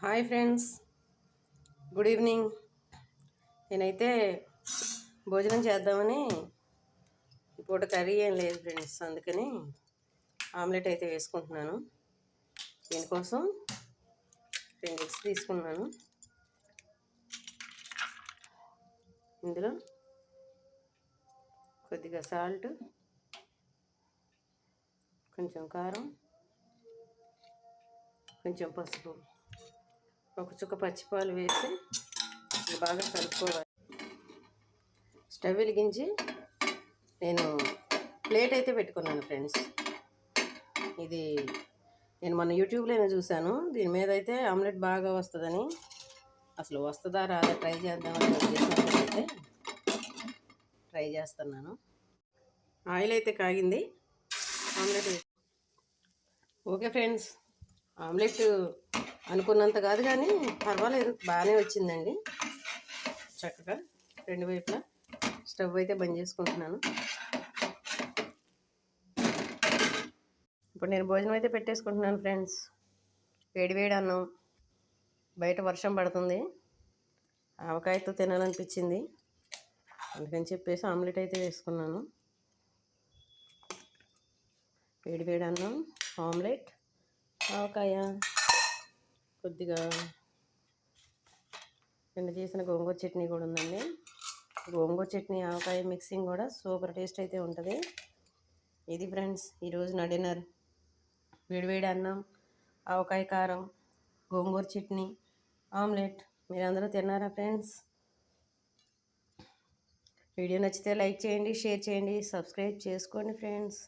Hi friends, good evening. నేనైతే భోజనం చేద్దామని ఈ పూట కర్రీ ఏం లేదు ఫ్రెండ్స్, అందుకని ఆమ్లెట్ అయితే వేసుకుంటున్నాను. దీనికోసం 2 ఎగ్స్ తీసుకున్నాను. ఇందులో కొద్దిగా సాల్ట్, కొంచెం కారం, కొంచెం పసుపు, ఒక చుక్క పచ్చిపాలు వేసి బాగా కలుపుకోవాలి. స్టవ్ వెలిగించి నేను ప్లేట్ అయితే పెట్టుకున్నాను ఫ్రెండ్స్. ఇది నేను మన యూట్యూబ్లోనే చూశాను. దీని మీద అయితే ఆమ్లెట్ బాగా వస్తుందని, అసలు వస్తుందా రాదా ట్రై చేద్దామని అయితే ట్రై చేస్తున్నాను. ఆయిల్ అయితే కాగింది. ఆమ్లెట్ ఓకే ఫ్రెండ్స్, ఆమ్లెట్ అనుకున్నంత కాదు కానీ పర్వాలేదు, బాగానే వచ్చిందండి. చక్కగా 2 వైపులా స్టవ్ అయితే బంద్ చేసుకుంటున్నాను. ఇప్పుడు నేను భోజనం అయితే పెట్టేసుకుంటున్నాను ఫ్రెండ్స్. వేడి అన్నం, బయట వర్షం పడుతుంది, ఆవకాయతో తినాలనిపించింది, అందుకని చెప్పేసి ఆమ్లెట్ అయితే వేసుకున్నాను. వేడి అన్నం, ఆమ్లెట్, ఆవకాయ, కొద్దిగా నిన్న చేసిన గోంగూర చట్నీ కూడా ఉందండి. గోంగూర చట్నీ ఆవకాయ మిక్సింగ్ కూడా సూపర్ టేస్ట్ అయితే ఉంటుంది. ఇది ఫ్రెండ్స్ ఈరోజు నా డిన్నర్. వేడి అన్నం, ఆవకాయ కారం, గోంగూర చట్నీ, ఆమ్లెట్. మీరందరూ తిన్నారా ఫ్రెండ్స్? వీడియో నచ్చితే లైక్ చేయండి, షేర్ చేయండి, సబ్స్క్రైబ్ చేసుకోండి ఫ్రెండ్స్.